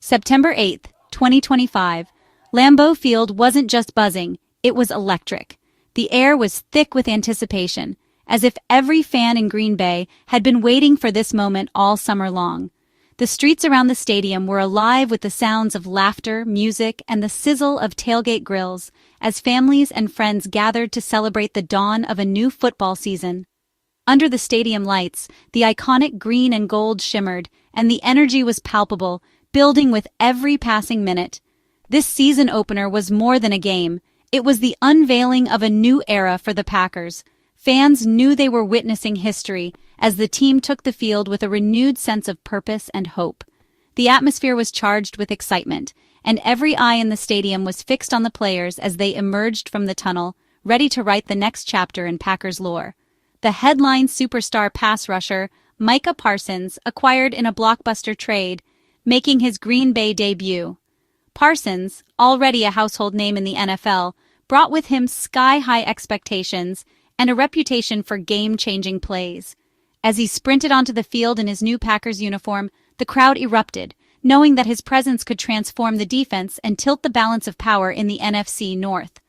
September 8th, 2025. Lambeau Field wasn't just buzzing, it was electric. The air was thick with anticipation, as if every fan in Green Bay had been waiting for this moment all summer long. The streets around the stadium were alive with the sounds of laughter, music, and the sizzle of tailgate grills as families and friends gathered to celebrate the dawn of a new football season. Under the stadium lights, the iconic green and gold shimmered, and the energy was palpable, building with every passing minute. This season opener was more than a game. It was the unveiling of a new era for the Packers. Fans knew they were witnessing history as the team took the field with a renewed sense of purpose and hope. The atmosphere was charged with excitement, and every eye in the stadium was fixed on the players as they emerged from the tunnel, ready to write the next chapter in Packers lore. The headline superstar pass rusher, Micah Parsons, acquired in a blockbuster trade, making his Green Bay debut. Parsons, already a household name in the NFL, brought with him sky-high expectations and a reputation for game-changing plays. As he sprinted onto the field in his new Packers uniform, the crowd erupted, knowing that his presence could transform the defense and tilt the balance of power in the NFC North.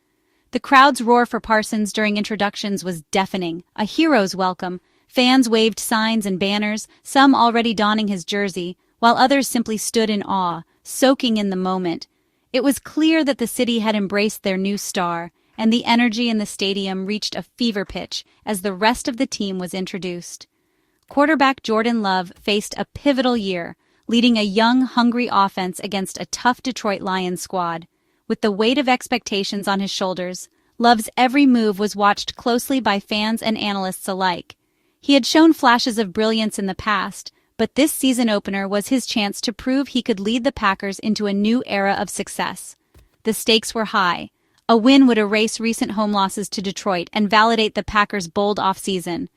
The crowd's roar for Parsons during introductions was deafening, a hero's welcome. Fans waved signs and banners, some already donning his jersey, while others simply stood in awe, soaking in the moment. It was clear that the city had embraced their new star, and the energy in the stadium reached a fever pitch as the rest of the team was introduced. Quarterback Jordan Love faced a pivotal year, leading a young, hungry offense against a tough Detroit Lions squad. With the weight of expectations on his shoulders, Love's every move was watched closely by fans and analysts alike. He had shown flashes of brilliance in the past, but this season opener was his chance to prove he could lead the Packers into a new era of success. The stakes were high. A win would erase recent home losses to Detroit and validate the Packers' bold offseason.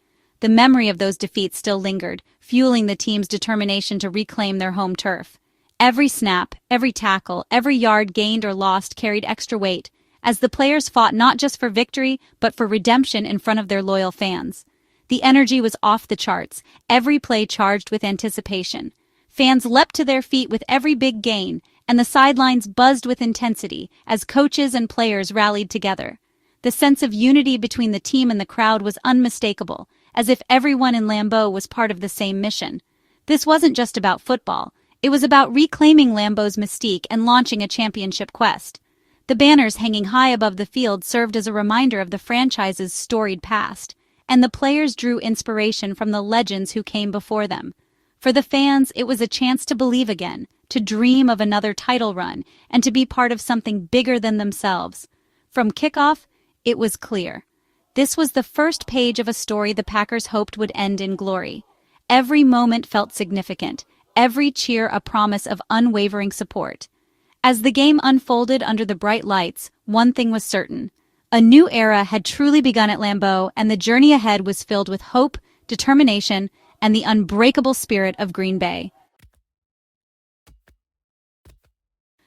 The memory of those defeats still lingered, fueling the team's determination to reclaim their home turf. Every snap, every tackle, every yard gained or lost carried extra weight, as the players fought not just for victory, but for redemption in front of their loyal fans. The energy was off the charts, every play charged with anticipation. Fans leapt to their feet with every big gain, and the sidelines buzzed with intensity as coaches and players rallied together. The sense of unity between the team and the crowd was unmistakable, as if everyone in Lambeau was part of the same mission. This wasn't just about football. It was about reclaiming Lambeau's mystique and launching a championship quest. The banners hanging high above the field served as a reminder of the franchise's storied past, and the players drew inspiration from the legends who came before them. For the fans, it was a chance to believe again, to dream of another title run, and to be part of something bigger than themselves. From kickoff, it was clear. This was the first page of a story the Packers hoped would end in glory. Every moment felt significant, every cheer a promise of unwavering support. As the game unfolded under the bright lights, one thing was certain. A new era had truly begun at Lambeau, and the journey ahead was filled with hope, determination, and the unbreakable spirit of Green Bay.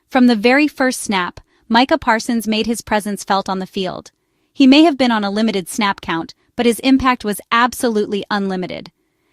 From the very first snap, Micah Parsons made his presence felt on the field. He may have been on a limited snap count, but his impact was absolutely unlimited.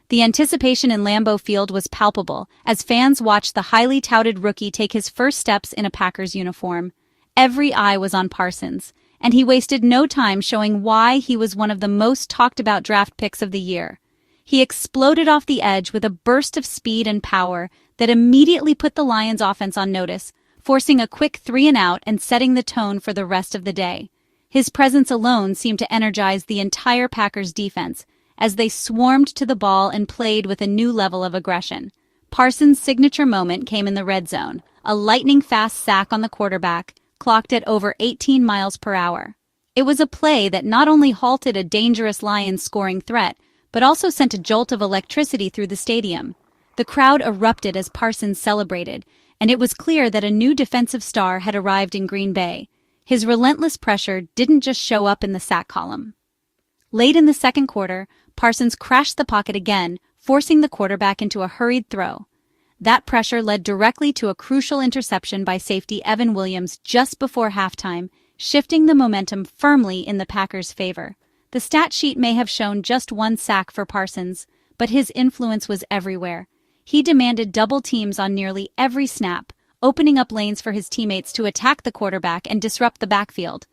The anticipation in Lambeau Field was palpable as fans watched the highly touted rookie take his first steps in a Packers uniform. Every eye was on Parsons, and he wasted no time showing why he was one of the most talked-about draft picks of the year. He exploded off the edge with a burst of speed and power that immediately put the Lions' offense on notice, forcing a quick 3-and-out and setting the tone for the rest of the day. His presence alone seemed to energize the entire Packers defense as they swarmed to the ball and played with a new level of aggression. Parsons' signature moment came in the red zone, a lightning-fast sack on the quarterback, clocked at over 18 miles per hour. It was a play that not only halted a dangerous Lions scoring threat, but also sent a jolt of electricity through the stadium. The crowd erupted as Parsons celebrated, and it was clear that a new defensive star had arrived in Green Bay. His relentless pressure didn't just show up in the sack column. Late in the second quarter, Parsons crashed the pocket again, forcing the quarterback into a hurried throw. That pressure led directly to a crucial interception by safety Evan Williams just before halftime, shifting the momentum firmly in the Packers' favor. The stat sheet may have shown just one sack for Parsons, but his influence was everywhere. He demanded double teams on nearly every snap, opening up lanes for his teammates to attack the quarterback and disrupt the backfield.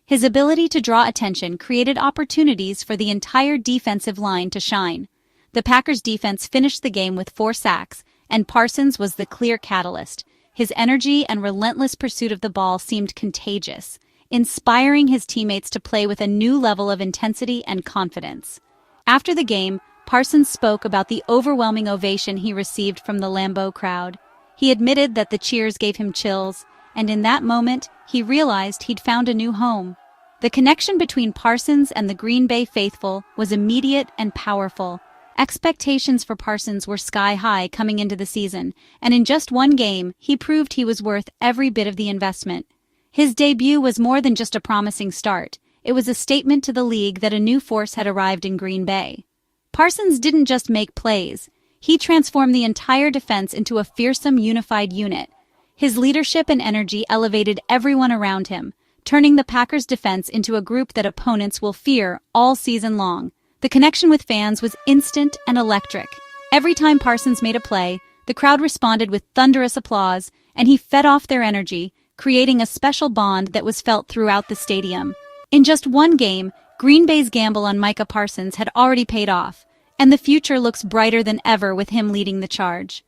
His ability to draw attention created opportunities for the entire defensive line to shine. The Packers defense finished the game with 4 sacks, and Parsons was the clear catalyst. His energy and relentless pursuit of the ball seemed contagious, inspiring his teammates to play with a new level of intensity and confidence. After the game, Parsons spoke about the overwhelming ovation he received from the Lambeau crowd. He admitted that the cheers gave him chills, and in that moment, he realized he'd found a new home. The connection between Parsons and the Green Bay faithful was immediate and powerful. Expectations for Parsons were sky-high coming into the season, and in just one game, he proved he was worth every bit of the investment. His debut was more than just a promising start. It was a statement to the league that a new force had arrived in Green Bay. Parsons didn't just make plays. He transformed the entire defense into a fearsome, unified unit. His leadership and energy elevated everyone around him, turning the Packers' defense into a group that opponents will fear all season long. The connection with fans was instant and electric. Every time Parsons made a play, the crowd responded with thunderous applause, and he fed off their energy, creating a special bond that was felt throughout the stadium. In just one game, Green Bay's gamble on Micah Parsons had already paid off, and the future looks brighter than ever with him leading the charge.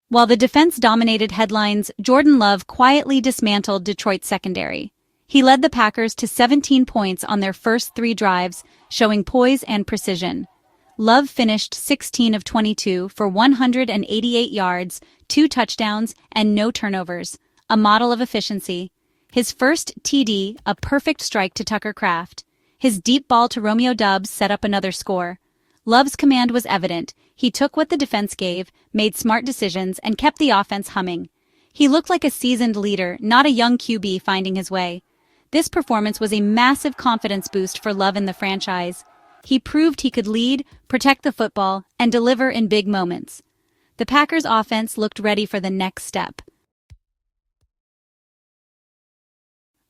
While the defense dominated headlines, Jordan Love quietly dismantled Detroit's secondary. He led the Packers to 17 points on their first 3 drives, showing poise and precision. Love finished 16 of 22 for 188 yards, 2 touchdowns, and no turnovers, a model of efficiency. His first TD, a perfect strike to Tucker Kraft. His deep ball to Romeo Doubs set up another score. Love's command was evident. He took what the defense gave, made smart decisions, and kept the offense humming. He looked like a seasoned leader, not a young QB finding his way. This performance was a massive confidence boost for Love in the franchise. He proved he could lead, protect the football, and deliver in big moments. The Packers' offense looked ready for the next step.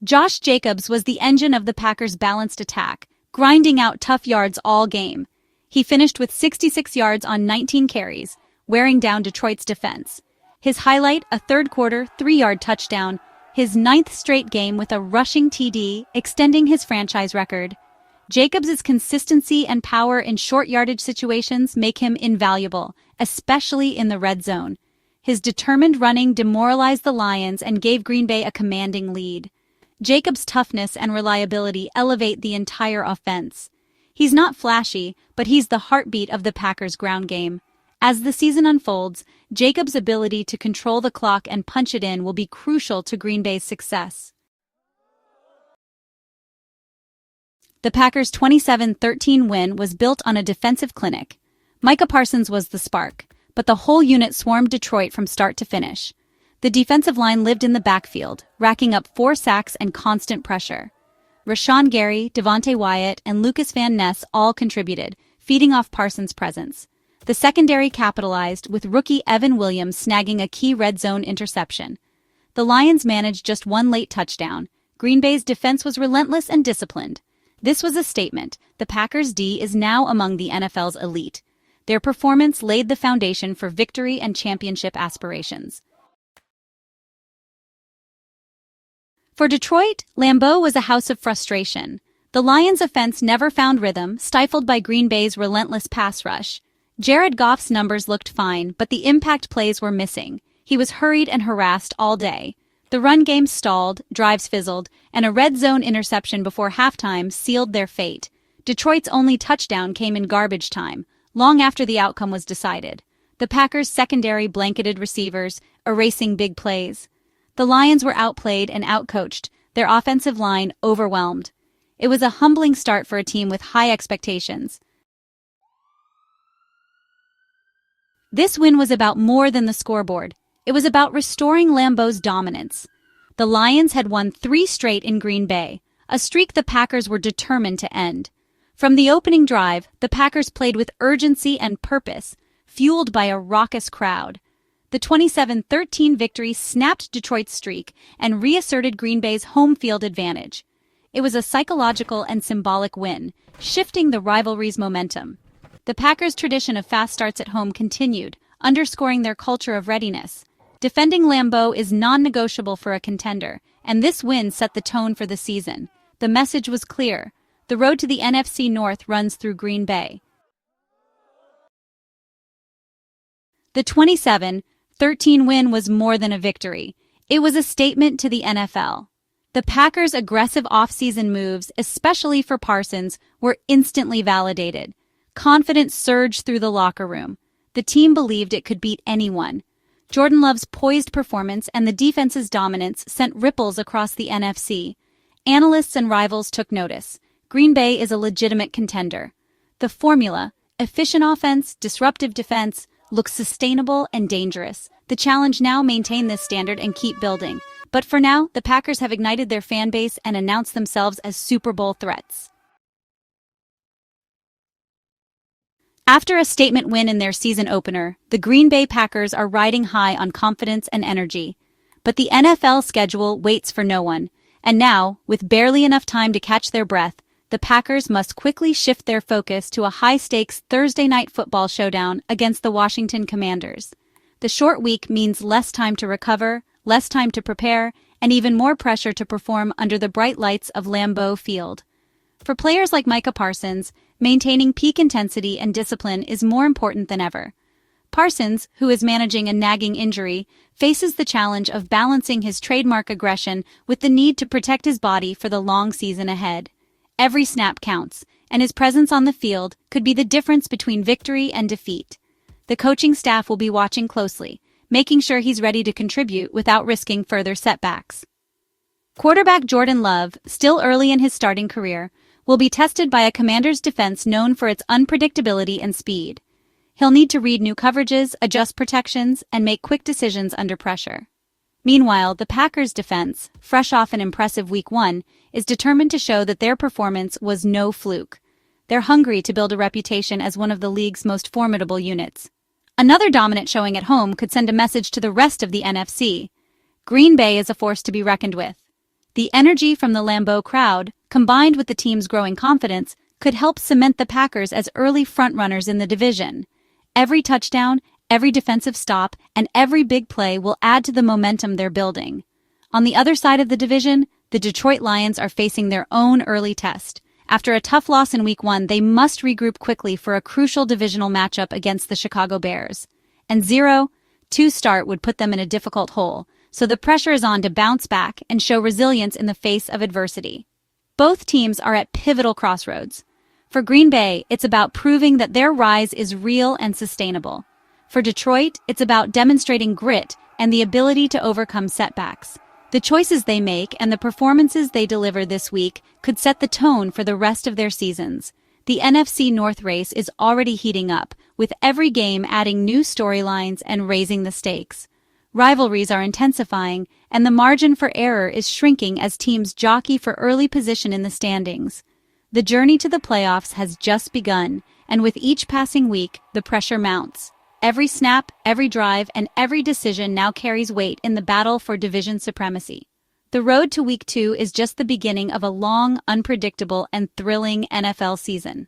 Josh Jacobs was the engine of the Packers' balanced attack, grinding out tough yards all game. He finished with 66 yards on 19 carries, wearing down Detroit's defense. His highlight, a third-quarter, 3-yard touchdown, his 9th straight game with a rushing TD, extending his franchise record. Jacobs' consistency and power in short yardage situations make him invaluable, especially in the red zone. His determined running demoralized the Lions and gave Green Bay a commanding lead. Jacobs' toughness and reliability elevate the entire offense. He's not flashy, but he's the heartbeat of the Packers' ground game. As the season unfolds, Jacobs' ability to control the clock and punch it in will be crucial to Green Bay's success. The Packers' 27-13 win was built on a defensive clinic. Micah Parsons was the spark, but the whole unit swarmed Detroit from start to finish. The defensive line lived in the backfield, racking up 4 sacks and constant pressure. Rashawn Gary, Devontae Wyatt, and Lucas Van Ness all contributed, feeding off Parsons' presence. The secondary capitalized, with rookie Evan Williams snagging a key red zone interception. The Lions managed just 1 late touchdown. Green Bay's defense was relentless and disciplined. This was a statement. The Packers' D is now among the NFL's elite. Their performance laid the foundation for victory and championship aspirations. For Detroit, Lambeau was a house of frustration. The Lions' offense never found rhythm, stifled by Green Bay's relentless pass rush. Jared Goff's numbers looked fine, but the impact plays were missing. He was hurried and harassed all day. The run game stalled, drives fizzled, and a red zone interception before halftime sealed their fate. Detroit's only touchdown came in garbage time, long after the outcome was decided. The Packers' secondary blanketed receivers, erasing big plays. The Lions were outplayed and outcoached, their offensive line overwhelmed. It was a humbling start for a team with high expectations. This win was about more than the scoreboard. It was about restoring Lambeau's dominance. The Lions had won 3 straight in Green Bay, a streak the Packers were determined to end. From the opening drive, the Packers played with urgency and purpose, fueled by a raucous crowd. The 27-13 victory snapped Detroit's streak and reasserted Green Bay's home field advantage. It was a psychological and symbolic win, shifting the rivalry's momentum. The Packers' tradition of fast starts at home continued, underscoring their culture of readiness. Defending Lambeau is non-negotiable for a contender, and this win set the tone for the season. The message was clear. The road to the NFC North runs through Green Bay. The 27-13 win was more than a victory. It was a statement to the NFL. The Packers' aggressive offseason moves, especially for Parsons, were instantly validated. Confidence surged through the locker room. The team believed it could beat anyone. Jordan Love's poised performance and the defense's dominance sent ripples across the NFC. Analysts and rivals took notice. Green Bay is a legitimate contender. The formula, efficient offense, disruptive defense, looks sustainable and dangerous. The challenge now: maintain this standard and keep building. But for now, the Packers have ignited their fan base and announced themselves as Super Bowl threats. After a statement win in their season opener, the Green Bay Packers are riding high on confidence and energy. But the NFL schedule waits for no one. And now, with barely enough time to catch their breath, the Packers must quickly shift their focus to a high-stakes Thursday night football showdown against the Washington Commanders. The short week means less time to recover, less time to prepare, and even more pressure to perform under the bright lights of Lambeau Field. For players like Micah Parsons, maintaining peak intensity and discipline is more important than ever. Parsons, who is managing a nagging injury, faces the challenge of balancing his trademark aggression with the need to protect his body for the long season ahead. Every snap counts, and his presence on the field could be the difference between victory and defeat. The coaching staff will be watching closely, making sure he's ready to contribute without risking further setbacks. Quarterback Jordan Love, still early in his starting career, will be tested by a Commanders defense known for its unpredictability and speed. He'll need to read new coverages, adjust protections, and make quick decisions under pressure. Meanwhile, the Packers defense, fresh off an impressive Week 1, is determined to show that their performance was no fluke. They're hungry to build a reputation as one of the league's most formidable units. Another dominant showing at home could send a message to the rest of the NFC. Green Bay is a force to be reckoned with. The energy from the Lambeau crowd, combined with the team's growing confidence, could help cement the Packers as early frontrunners in the division. Every touchdown, every defensive stop, and every big play will add to the momentum they're building. On the other side of the division, the Detroit Lions are facing their own early test. After a tough loss in Week 1, they must regroup quickly for a crucial divisional matchup against the Chicago Bears. And 0-2 start would put them in a difficult hole, so the pressure is on to bounce back and show resilience in the face of adversity. Both teams are at pivotal crossroads. For Green Bay, it's about proving that their rise is real and sustainable. For Detroit, it's about demonstrating grit and the ability to overcome setbacks. The choices they make and the performances they deliver this week could set the tone for the rest of their seasons. The NFC North race is already heating up, with every game adding new storylines and raising the stakes. Rivalries are intensifying, and the margin for error is shrinking as teams jockey for early position in the standings. The journey to the playoffs has just begun, and with each passing week, the pressure mounts. Every snap, every drive, and every decision now carries weight in the battle for division supremacy. The road to Week 2 is just the beginning of a long, unpredictable, and thrilling NFL season.